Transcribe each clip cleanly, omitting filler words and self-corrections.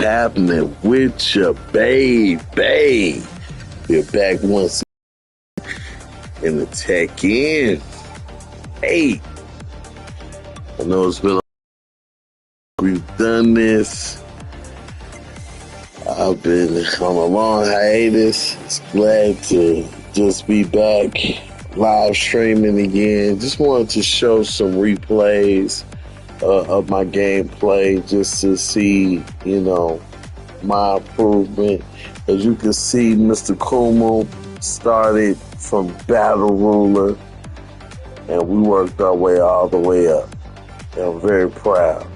happening with you, baby? We're back once in the TEKKEN. Hey, I know it's been we've done this. I've been on a long hiatus. It's glad to just be back live streaming again. Just wanted to show some replays of my gameplay just to see, my improvement. As you can see, Mr. Kuma started from Battle Ruler and we worked our way all the way up. And I'm very proud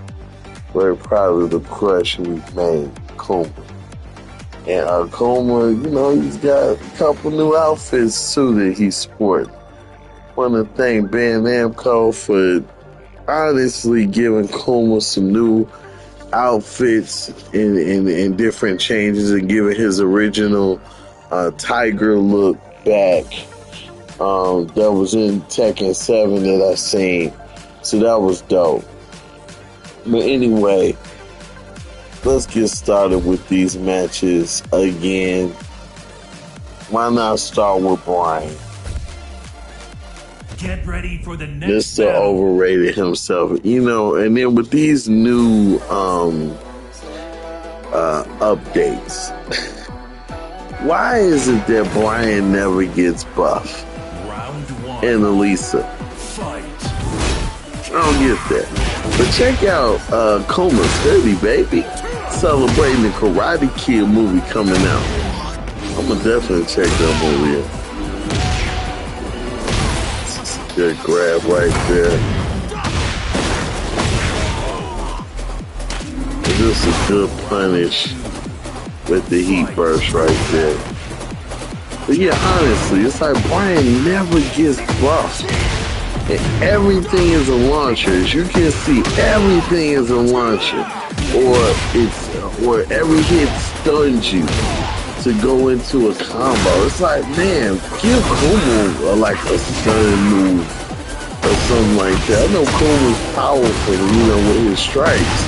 of the progression we've made, Kuma. And Kuma, he's got a couple new outfits too that he's sporting. Want to thank Ben Namco for honestly giving Kuma some new outfits and different changes and giving his original tiger look back. That was in Tekken 7 that I seen. So that was dope. But anyway, let's get started with these matches again. Why not start with Brian? Get ready for the next Mr. Overrated himself. And then with these new updates, why is it that Brian never gets buff? Round one. And Elisa? Fight. I don't get that. But check out Kuma Celebration, baby. Celebrating the Karate Kid movie coming out. I'm going to definitely check that movie out. Good grab right there. Just a good punish with the heat burst right there. But yeah, honestly, it's like Brian never gets buffed. And everything is a launcher. As you can see, everything is a launcher. Or every hit stuns you to go into a combo. It's like, man, give Kuma like a stun move or something like that. I know Kuma's powerful, with his strikes.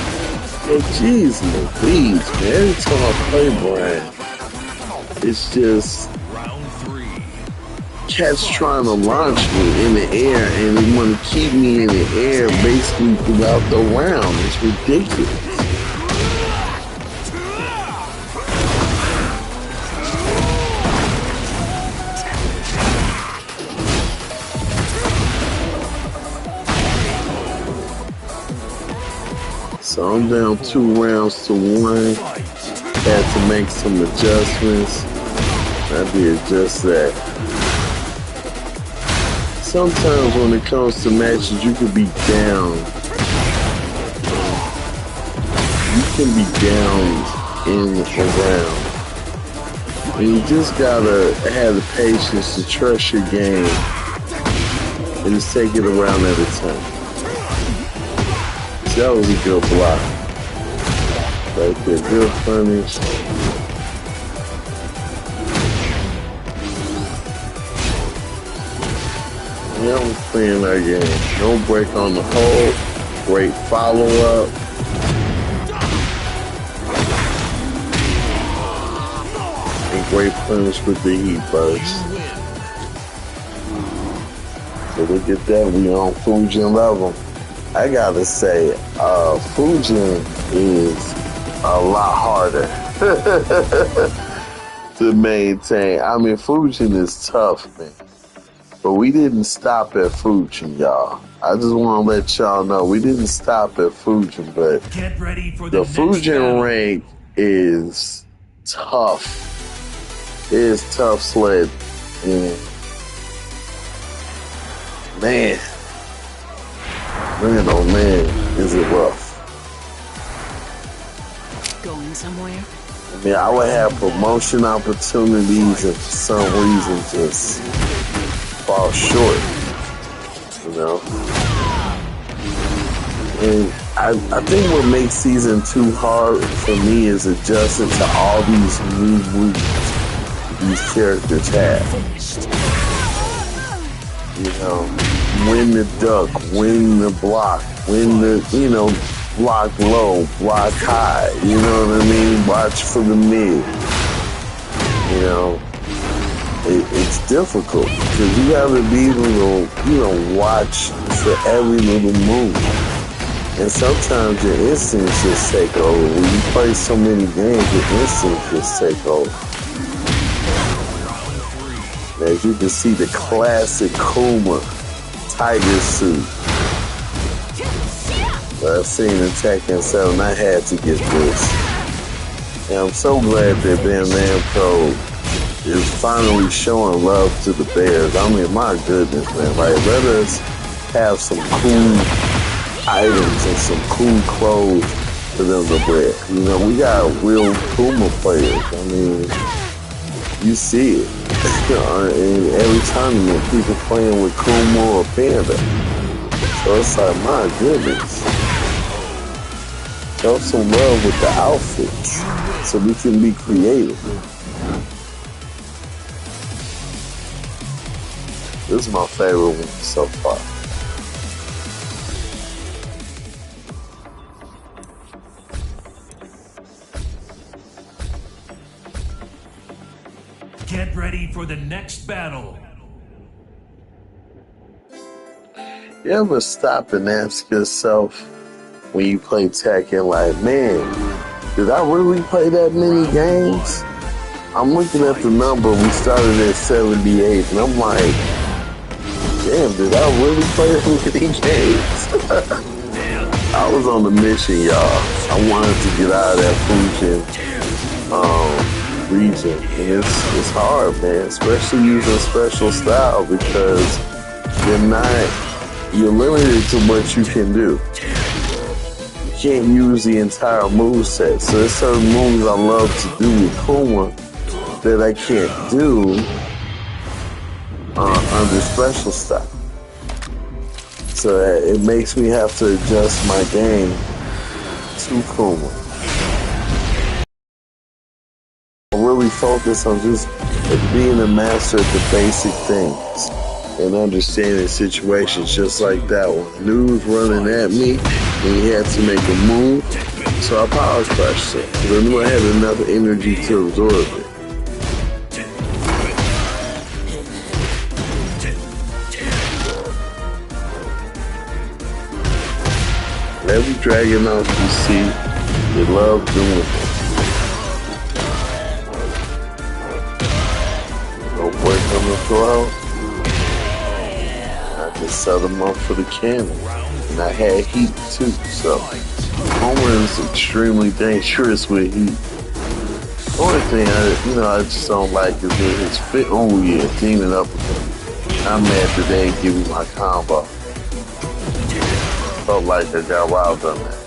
But jeez Louise, man, every time I play Brian, it's just cats trying to launch me in the air and they want to keep me in the air basically throughout the round. It's ridiculous. So I'm down 2 rounds to 1. Had to make some adjustments. I did just that. Sometimes when it comes to matches, you can be down. You can be down in a round. And you just gotta have the patience to trust your game and just take it a round at a time. That was a good block. Right there, good punish. Yeah, I'm playing our game. No break on the hold. Great follow-up. And great punish with the heat burst. So look at that, we on Fujin level. I gotta say, Fujin is a lot harder to maintain. I mean, Fujin is tough, man. But we didn't stop at Fujin, y'all. I just want to let y'all know we didn't stop at Fujin, but get ready for the Fujin rank is tough. It is tough sled. And man, oh man, is it rough. Going somewhere? I mean, I would have promotion opportunities and for some reason just fall short, And I think what makes season 2 hard for me is adjusting to all these new moves these characters have. When to duck, when to block, when to, block low, block high. You know what I mean? Watch for the mid. You know, it's difficult because you have to be able to, watch for every little move. And sometimes your instincts just take over. When you play so many games, your instincts just take over. As you can see, the classic Kuma tiger suit. I've seen in Tekken 7. I had to get this. And I'm so glad that Van Namco is finally showing love to the Bears. I mean, my goodness, man. Like, let us have some cool items and some cool clothes for them to wear. You know, we got real Kuma players. I mean, you see it. In every tournament, people playing with Kuma or Panda. So it's like, my goodness. Show some love with the outfits so we can be creative. This is my favorite one so far. Get ready for the next battle. You ever stop and ask yourself when you play Tekken, like, man, did I really play that many games? I'm looking at the number, we started at 78, and I'm like, damn, did I really play that many games? I was on the mission, y'all. I wanted to get out of that Fusion region. And it's hard, man, especially using special style because you're limited to what you can do. You can't use the entire moveset. So there's certain moves I love to do with Kuma that I can't do under special style. So it makes me have to adjust my game to Kuma. I really focus on just being a master at the basic things and understanding situations just like that one. The dude was running at me and he had to make a move, so I power crushed him because I knew I had enough energy to absorb it. Every Dragunov you see, they love doing it. No boy coming to go out. I just set them up for the cannon. And I had heat too, so Homer is extremely dangerous with heat. The only thing I just don't like is that his fit. Oh yeah, teaming up with him. I'm mad that they ain't give me my combo. Felt like I got robbed on that.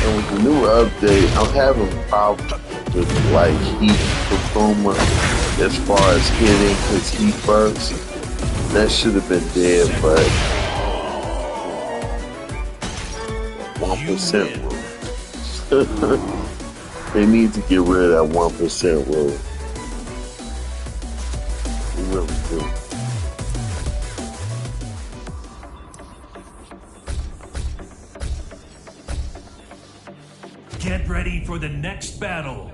And with the new update, I'm having problems with like heat for Kuma as far as hitting his heat burst. That should have been dead, but 1% rule. They need to get rid of that 1% rule. They really do. Get ready for the next battle.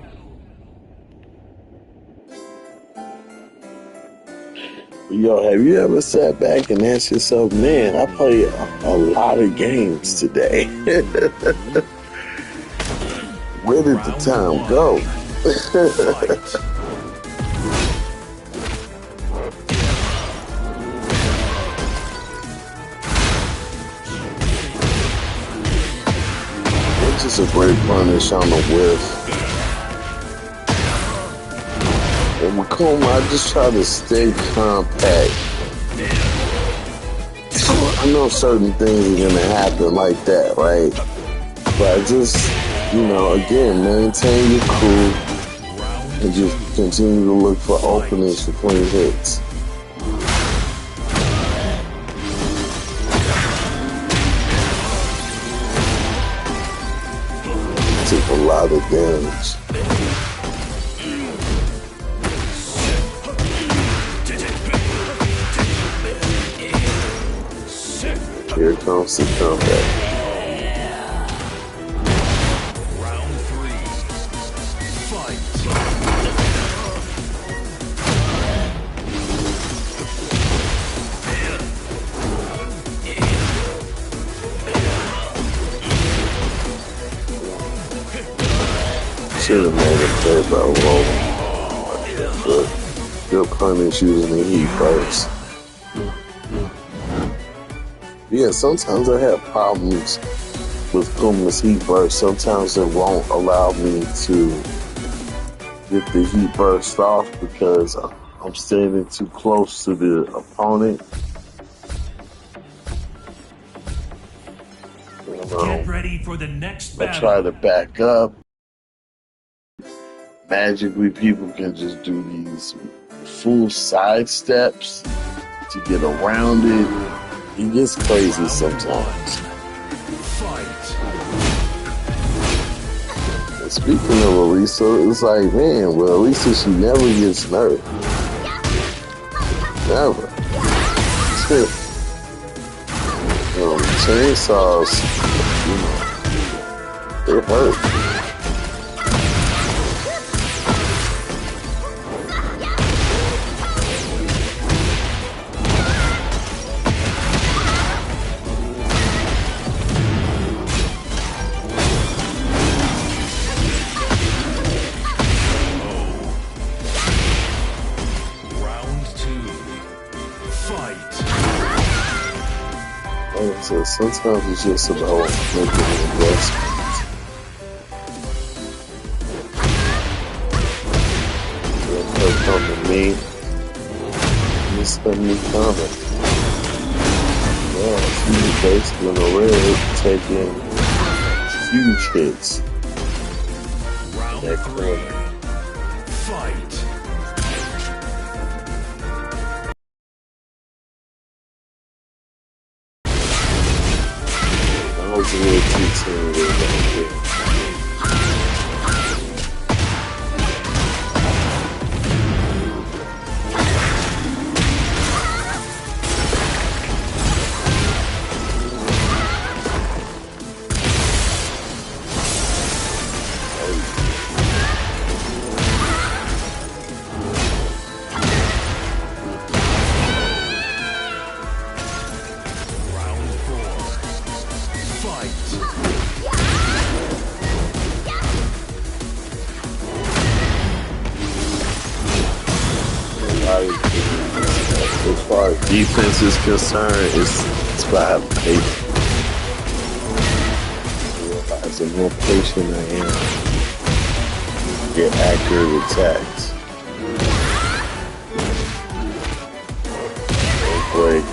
Yo, have you ever sat back and asked yourself, man, I played a lot of games today. Where did the time go? It's just a great punish on the whiff. And with Kuma, I just try to stay compact. I know certain things are gonna happen like that, right? But I just, again, maintain your cool and just continue to look for openings for clean hits. Take a lot of damage. Here comes the comeback. Round 3. Fight. Should have made it play by rolling. But good punish using the heat first. Yeah, sometimes I have problems with Kuma's heat burst. Sometimes it won't allow me to get the heat burst off because I'm standing too close to the opponent. Get ready for the next I battle. try to back up. Magically, people can just do these full side steps to get around it. It gets crazy sometimes. Fight. And speaking of Elisa, it's like, man, well, Elisa, she never gets nerfed. Never. Chainsaws, they hurt. So sometimes it's just about making an investment. They'll come to me. Just let me comment. Yeah, she's basically in the red, taking huge hits. Round that 3. corner. Fight. I was a little too timid back there. Round 4. Fight. As far as defense is concerned, it's about patience. The more patient I am, get accurate attacks. Don't break.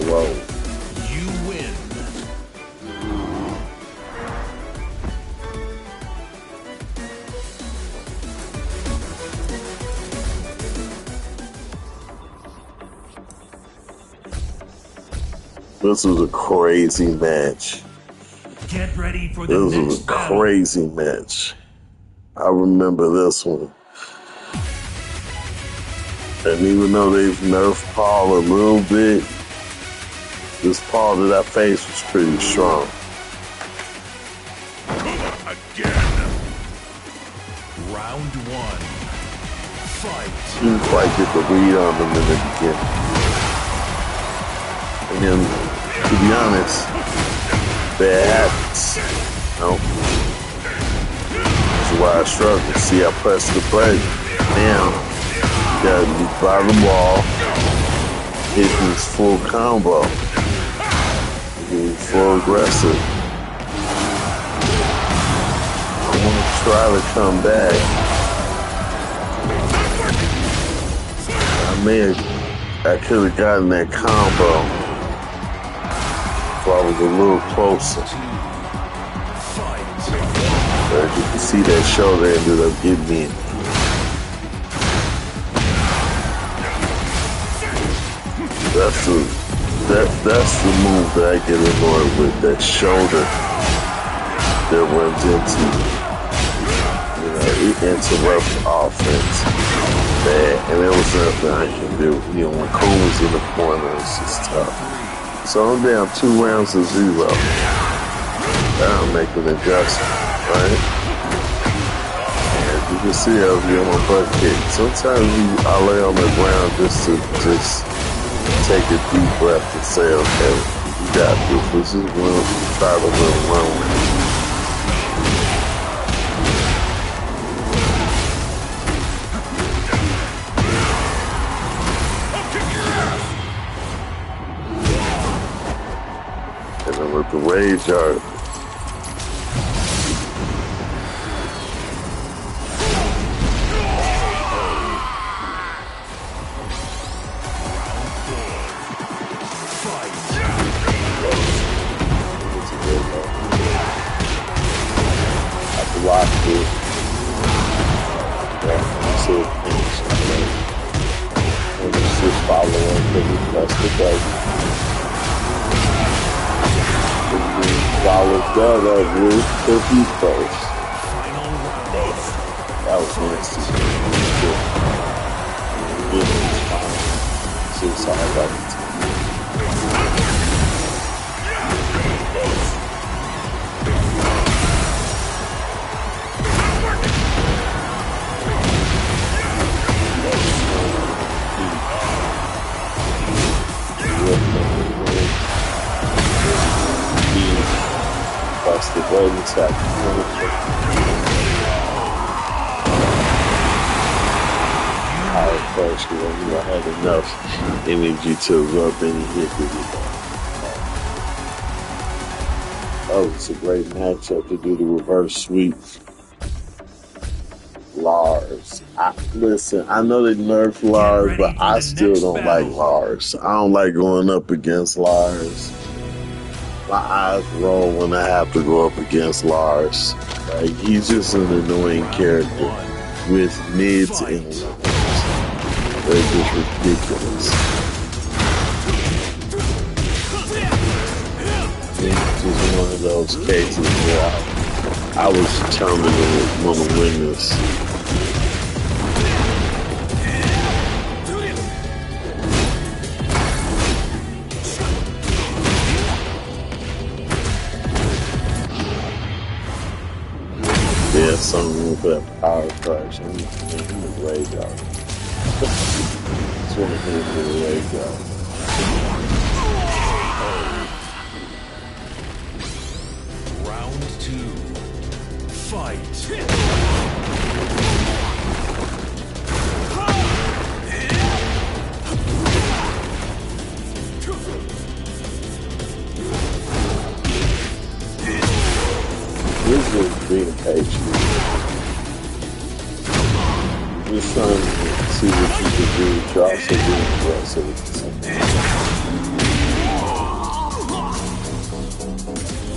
Whoa. You win. This was a crazy match. Get ready for the This was next a battle. crazy match. I remember this one. And even though they've nerfed Paul a little bit, this Paul that I faced was pretty strong. Again. Round 1. Fight. Didn't quite get the read on him in the beginning. And then, to be honest, bad habits. No. That's why I struggle. See, I press the button. Now, gotta be by the wall, hit this full combo. Getting full aggressive. I want to try to come back. I could have gotten that combo if I was a little closer. But as you can see, that shoulder ended up getting me. That's the move that I get annoyed with. That shoulder that runs into, it interrupts offense. Bad, and there was nothing I can do. When Kuma's in the corner, it's just tough. So I'm down 2-0. That'll make an adjustment, right? And you can see I'll be on my butt kick. Sometimes I lay on the ground just to take a deep breath and say, okay, you got this. This is one try to run with it. And then with the rage art, locked it. And it's just following because that's the button. And then follows that up with the heat first. That was nasty. It's all about it. The golden tap. Alright, first, I had enough energy to rub any hit with it. Oh, it's a great matchup to do the reverse sweep. Lars. Listen, I know they nerfed Lars, but I still don't like Lars. I don't like going up against Lars. My eyes roll when I have to go up against Lars. Like, he's just an annoying character with mids and levels. They're just ridiculous. It's just one of those cases where I was determined to want to win this. Yeah, something with that power crash. I'm in the graveyard. It's one of the graveyard. Round 2. Fight. This is being a page. Just trying to see what you can do. You're also being aggressive at the same time.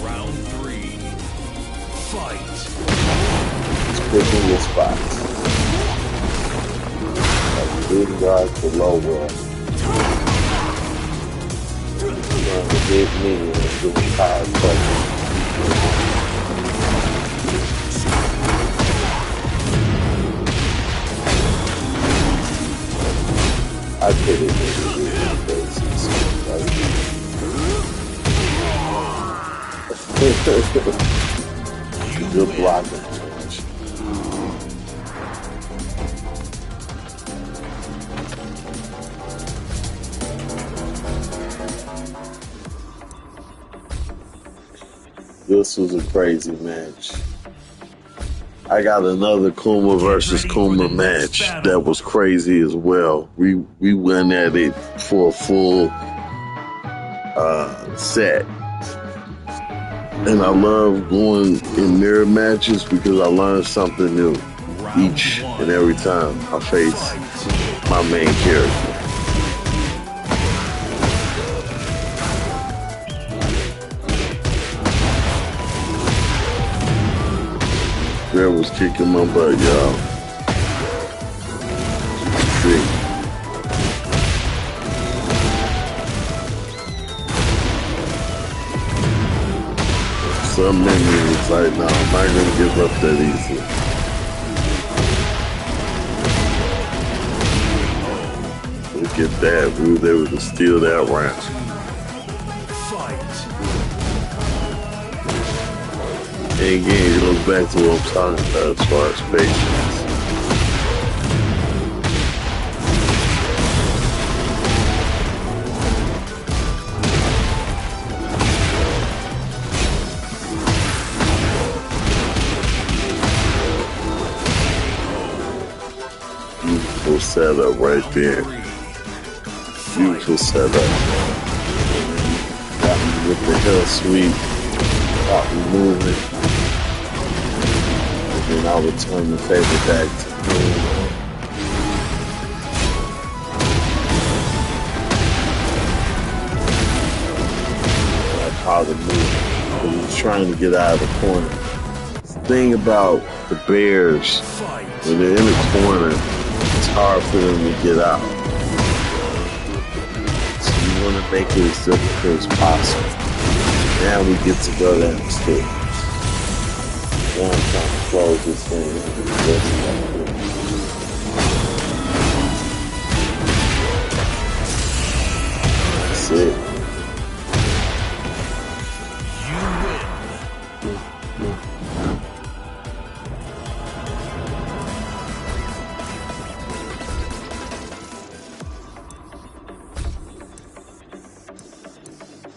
Round 3. Fight. Just picking your spots. Like big guard to low roll. Trying to hit me and doing power touching. I could have been good blocking. This was a crazy match. I got another Kuma versus Kuma match that was crazy as well. We went at it for a full set. And I love going in mirror matches because I learn something new each and every time I face my main character. Bear was kicking my butt, y'all. See. Some minion was like, no, I'm not gonna give up that easy. Look at that. We were able to steal that round. And again, it goes back to what I'm talking about as far as patience. Beautiful setup right there. Beautiful setup. Got me with the hell sweep. Got me moving. And then I'll return the favor back to me. Like how to move. Because he's trying to get out of the corner. The thing about the Bears, when they're in the corner, it's hard for them to get out. So you want to make it as difficult as possible. Now we get to go downstairs. Now I'm trying to close this thing. That's it.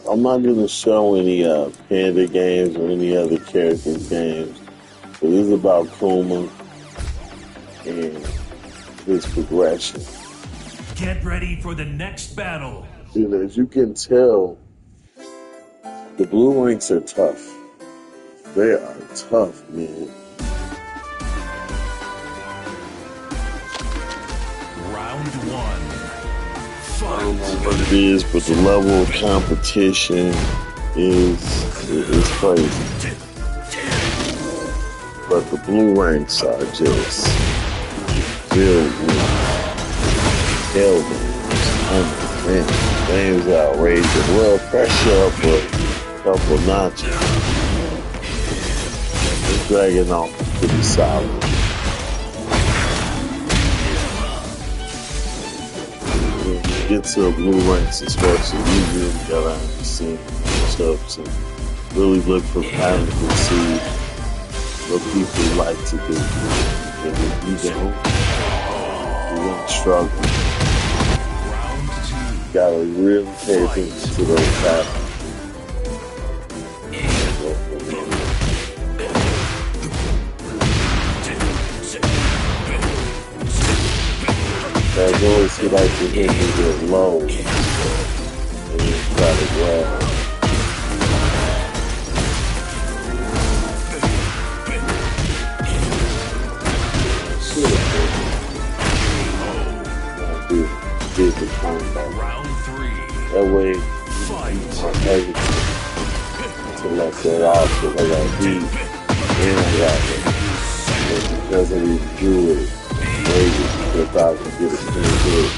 I'm not going to show any Panda games or any other character games. But this is about Kuma and his progression. Get ready for the next battle. You know, as you can tell, the blue ranks are tough. They are tough, man. Round one. I don't know what it is, but the level of competition is crazy. But the blue ranks are just filled with hell games. Man, games outrageous. Well, pressure up a couple notches. It's dragging off pretty solid. Get to the blue ranks, especially, you really gotta understand matchups and really look for patterns and see what people like to do. And if you don't, you're gonna struggle. You gotta really pay attention to those patterns. As always, he likes to hit me get low and then try to grab. Here's the combo. Round three. That way, I'm hesitant to let that off because I got heat and I got it. But because of these jewelry, maybe if I can get a clean hit.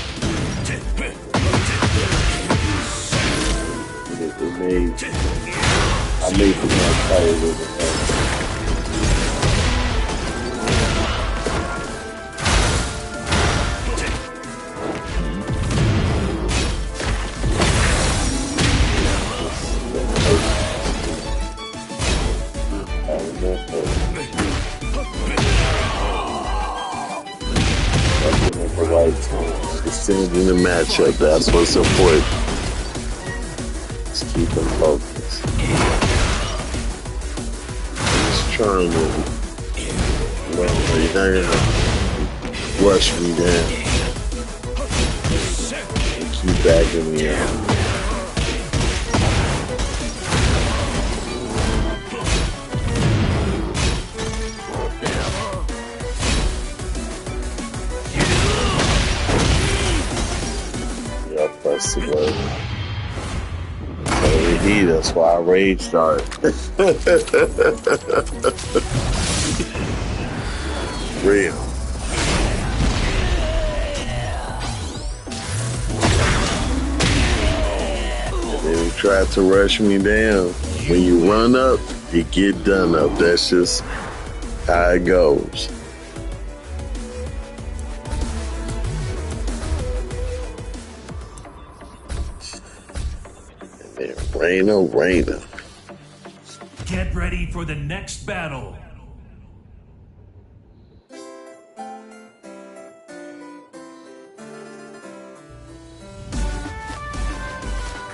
I made the man tired with it. Extending the matchup, that's what's important. Just keep them focused. Just trying to, well, you're not gonna rush me down and keep backing me out. That's why I rage start. Real. And then he tried to rush me down. When you run up, you get done up. That's just how it goes. Raina. Get ready for the next battle.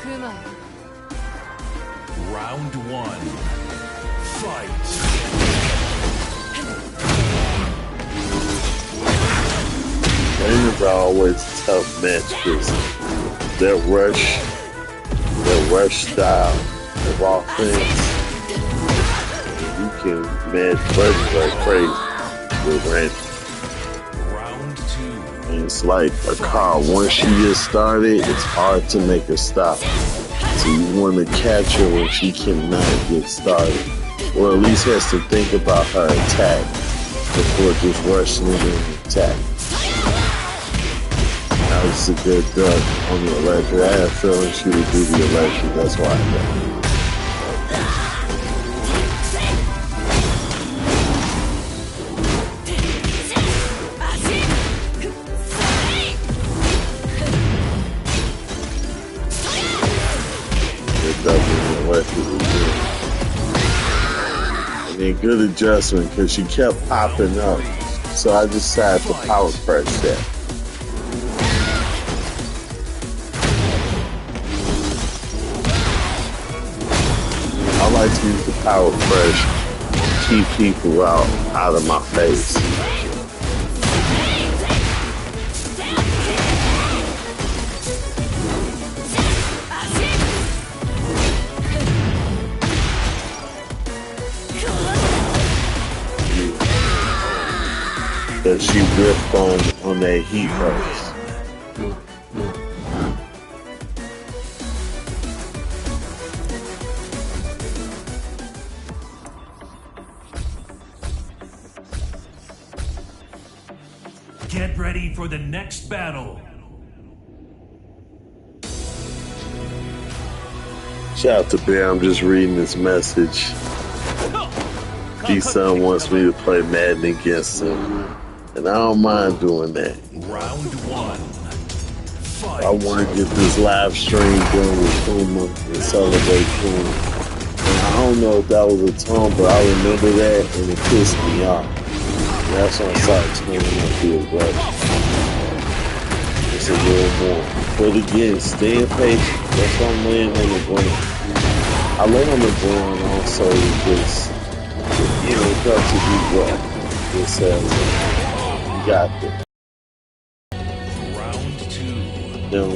Kuma. Round 1. Fight. Raymond's always a tough match because that rush style of offense, you can match buddies like crazy with Randy. Round 2. And it's like a car. Once she gets started, it's hard to make her stop. So you want to catch her when she cannot get started, or at least has to think about her attack before just rushing in and attack. That was a good duck on the electric. I had a feeling she would do the electric. That's why I got it. And then good adjustment because she kept popping up. So I decided to power press that. I like to use the power press to keep people out of my face. That she ripped on that heat burst. Get ready for the next battle. Shout out to Bear, I'm just reading this message. D-Son wants me to play Madden against him. And I don't mind doing that. Round 1. Fight. I want to get this live stream done with Kuma and celebrate Kuma. And I don't know if that was a tone, but I remember that and it pissed me off. And that's when I started turning up the aggression. It's a little more. But again, staying patient. That's why I'm laying on the ground. I lay on the ground also because, you know, it got to be what it says. Got this. Round 2. Now,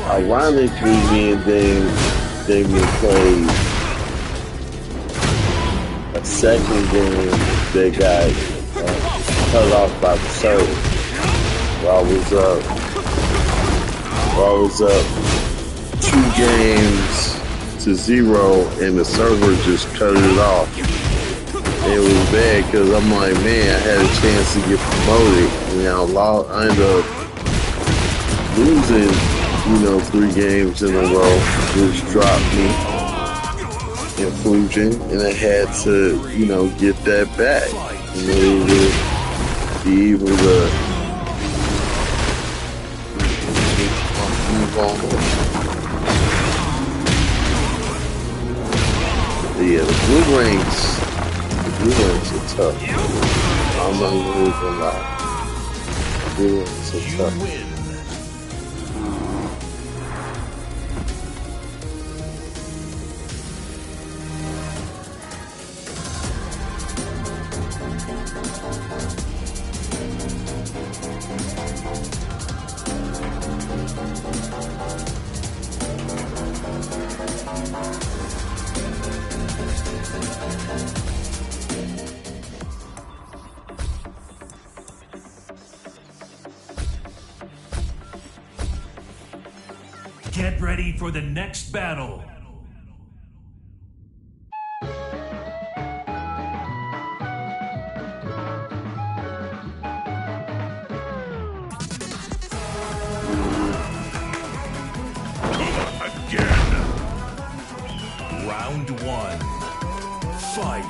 ironically, me and Damien played a second game that got cut off by the server. While I was up 2-0, and the server just cut it off. It was bad because I'm like, man, I had a chance to get promoted. And I ended up losing, 3 games in a row, which dropped me in Fusion, and I had to, get that back. Be able to move on. But yeah, the blue ranks. Blue ones are tough. I'm not even gonna lie. Blue ones are tough. Get ready for the next battle. Again. Round 1. Fight.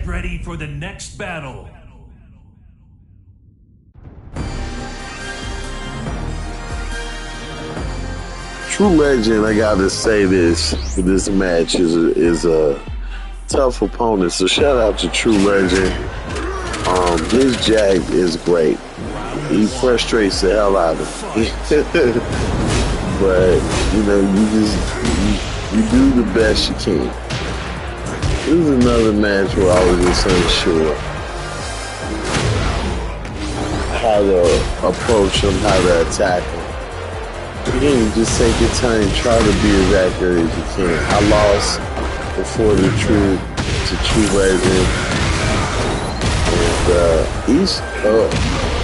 Get ready for the next battle. True Legend, I gotta say this. This match is a tough opponent. So shout out to True Legend. His jack is great. He frustrates the hell out of me. But you know, you do the best you can. This is another match where I was just unsure how to approach him, how to attack him. Again, you just take your time and try to be as accurate as you can. I lost before the True Legend.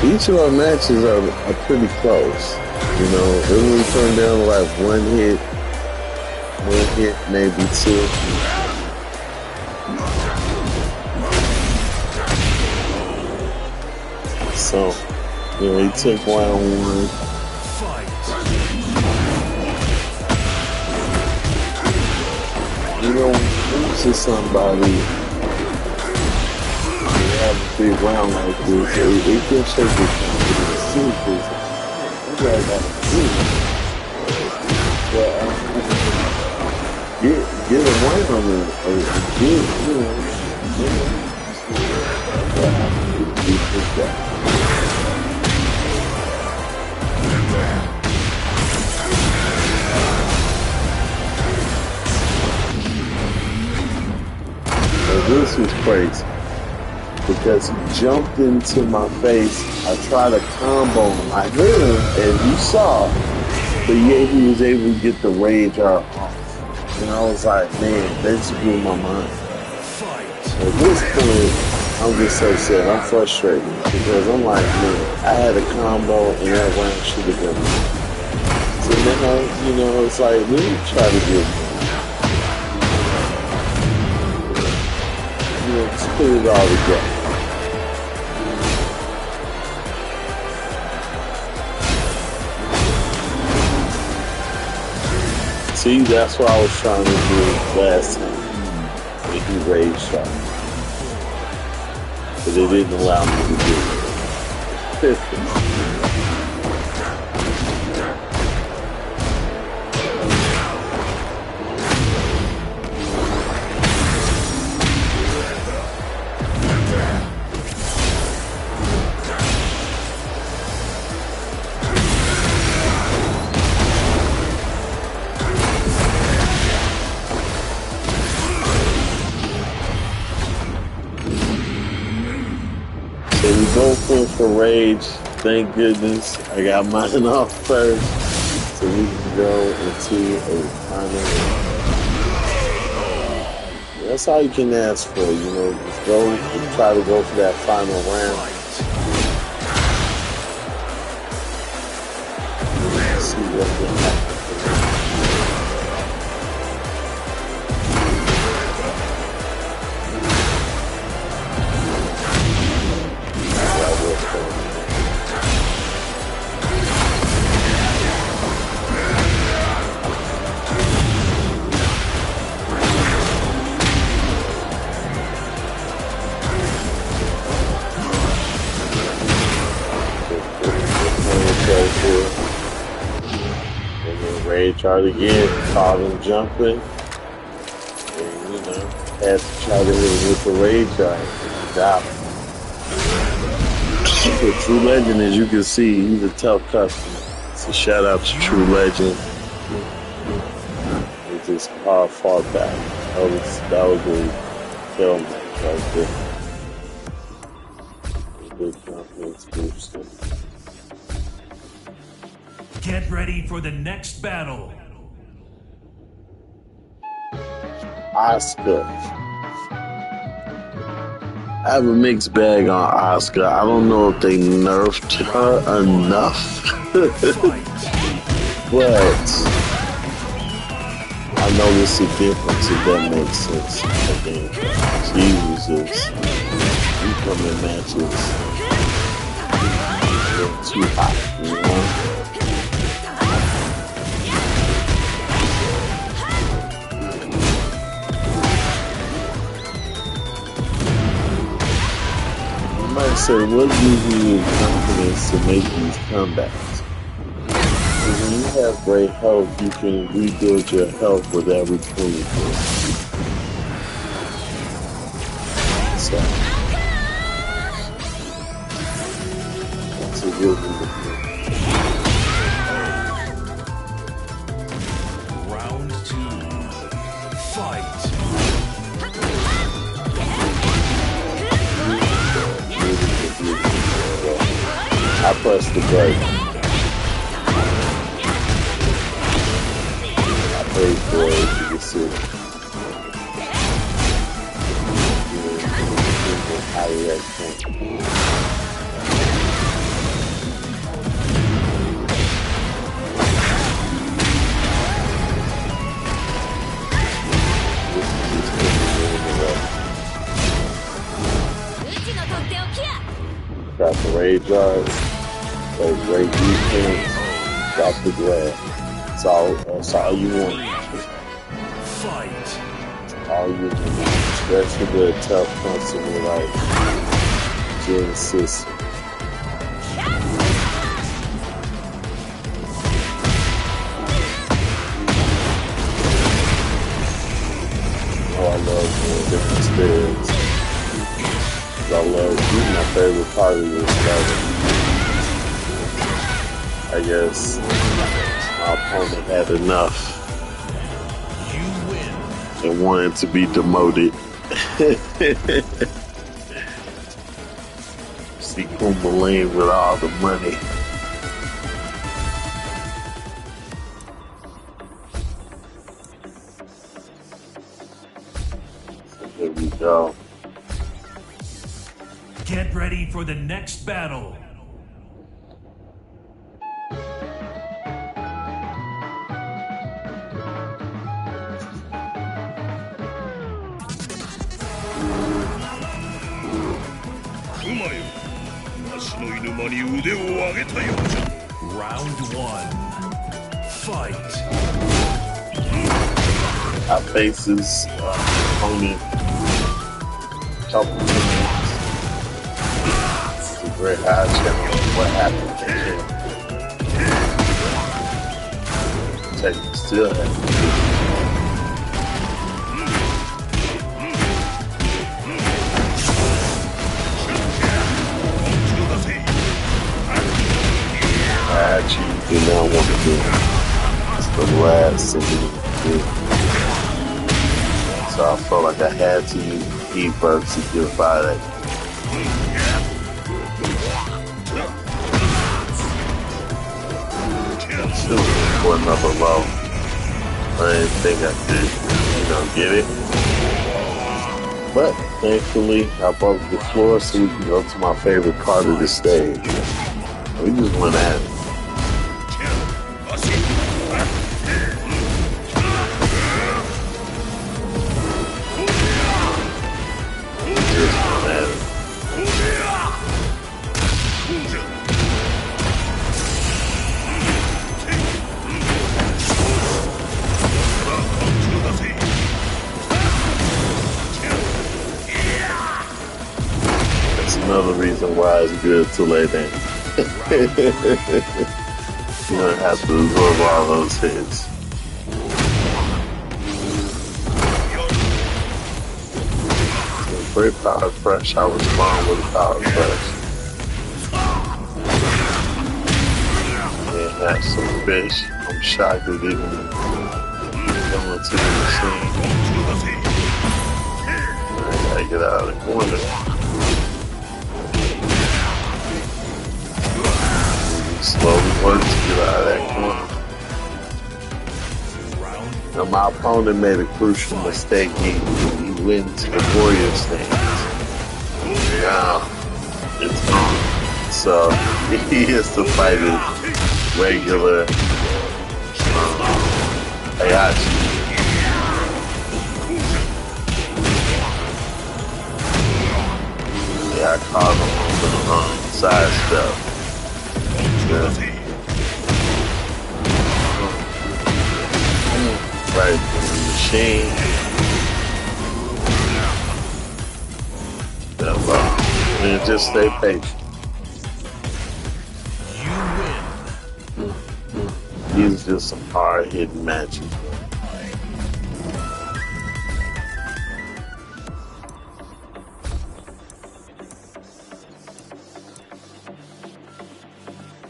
And each of our matches are pretty close. You know, it really turned down to like one hit, maybe two. So, you know, he took round one. You know, lose to somebody, you have a big round like this, it can shake your confidence seriously. You guys got to see it. But get a win on it, or get, you know, this was crazy because he jumped into my face. I tried to combo him. I hit him, as you saw, but yet he was able to get the rage art off. And I was like, man, that just blew my mind. At this point, I'm just so sad. I'm frustrated because I'm like, man, I had a combo and that round should have been mine. So now, you know, it's like, let me try to get let's put it all together. See, that's what I was trying to do last time. Make me rage shot. But it didn't allow me to do it. We both went for rage. Thank goodness I got mine off first, so we can go into a final. That's all you can ask for, you know. Just go and try to go for that final round. See what can happen. Rage art again, caught him jumping, and you know, had to try to hit him with the rage art. Got him. The True Legend, as you can see, he's a tough customer. So shout out to True Legend. It just hard fought back. That was a kill match right there. Big confidence booster. Get ready for the next battle. Asuka. I have a mixed bag on Asuka. I don't know if they nerfed her enough. But I noticed a difference, if that makes sense. Again, she was just becoming matches too hot, you know? say, what gives you the confidence to make these comebacks? Because when you have great health, you can rebuild your health with every point you get. So, that's a good one. Round 2. Fight. I pressed the brake. I paid for it to get sick. How do that come? Got the rage guard, play great defense, got the grab. That's all you want. Fight. All you want. Especially with a tough customer like Genesis. Oh, I love going downstairs. I love my favorite part of this battle. I guess my opponent had enough You win. and wanted to be demoted. See Kuma Lane with all the money. So here we go. Get ready for the next battle. Round 1. Fight. Our faces, opponent, couple minutes. It's a great high channel. What happened to him? Take still has actually do not want to do it. It's the last thing we do. So I felt like I had to use E-Burp to get by that. Still for another low. I didn't think I could, get it. But thankfully, I broke the floor so we can go to my favorite part of the stage. We just went at it. Another reason why it's good to lay down. You don't have to absorb all those hits. Great power fresh. I was born with a power fresh. And have some fish. I'm shocked it didn't go into the machine. I gotta get out of the corner. Slowly work to get out of that corner. Now my opponent made a crucial mistake. He went into the warrior stance. Now it's on. So he has to fight his regular Hayashi. Yeah, I caught him on the side step. Right from the machine. And just stay patient. You win. These are just some hard hitting matches.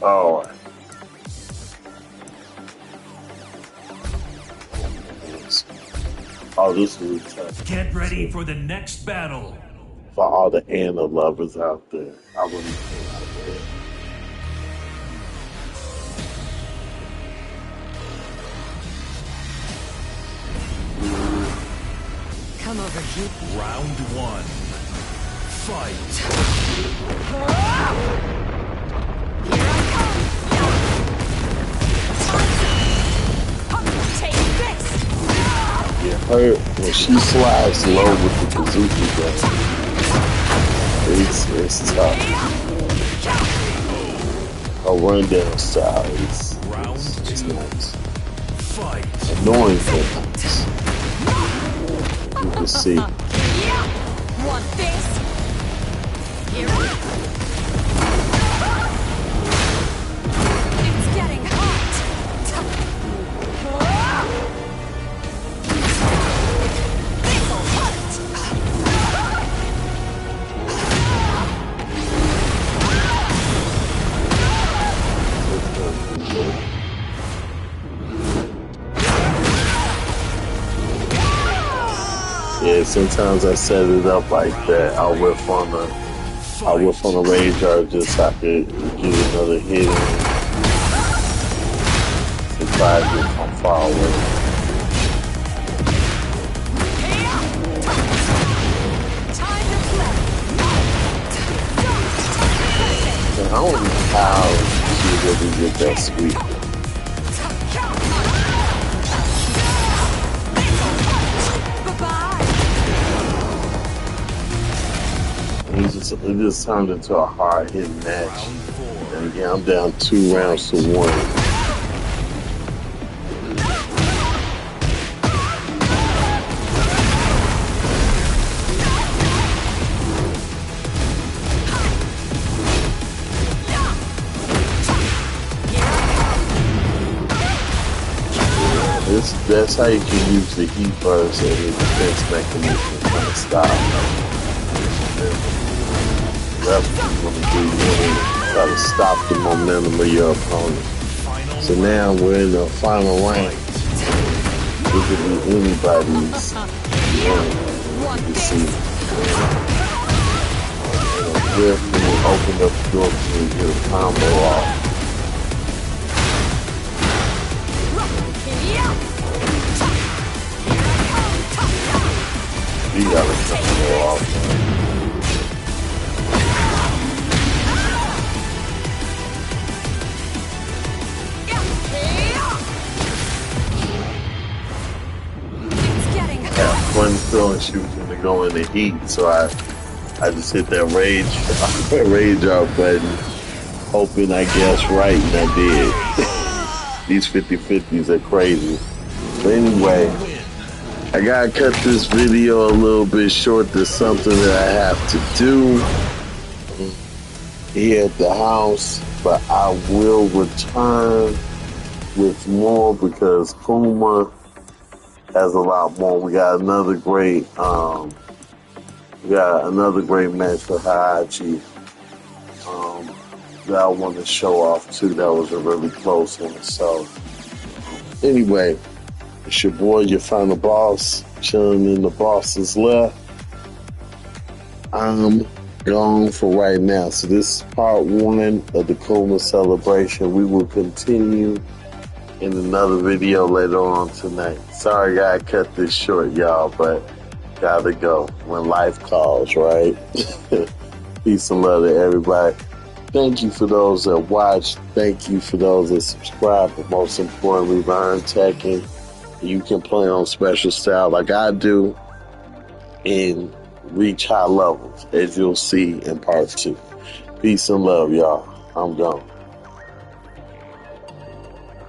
All right. Oh, this is tough. Get ready for the next battle. For all the Anna lovers out there. I wouldn't say out there. Come over here. Round one. Fight. Take this. Yeah, her when she slides low with the bazooka gun, it's tough. Her rundown style is nice. Fight. Annoying things. You can see. Want this? Here. It's getting hot. This'll hurt. Yeah, sometimes I set it up like that. I'll whiff on the rage art just so I could get another hit in. Surprise me from far away. Time to play. And I don't know how she really get that sweet. It just turned into a hard hitting match. And again, I'm down 2 rounds to 1. That's how you can use the heat burst and the defense mechanism to kind of stop. That's what you want to do. You want to try to stop the momentum of your opponent. So now we're in the final round. It could be anybody's. You can see. When you open up the door, you get a combo off. You got a combo off. Fun feeling she was gonna go in the heat, so I just hit that rage out button, hoping I guessed right, and I did. These 50-50s are crazy. But anyway, I gotta cut this video a little bit short. There's something that I have to do here at the house, but I will return with more because Kuma has a lot more. We got another great match for Hayachi that I want to show off too. That was a really close one. So anyway, it's your boy, your final boss, chilling in the boss's left. I'm gone for right now. So this is part 1 of the Kuma Celebration. We will continue in another video later on tonight. Sorry I cut this short, y'all, but gotta go when life calls, right? Peace and love to everybody. Thank you for those that watched. Thank you for those that subscribe. But most importantly, learn Tekken. You can play on special style like I do and reach high levels, as you'll see in part 2. Peace and love, y'all. I'm gone.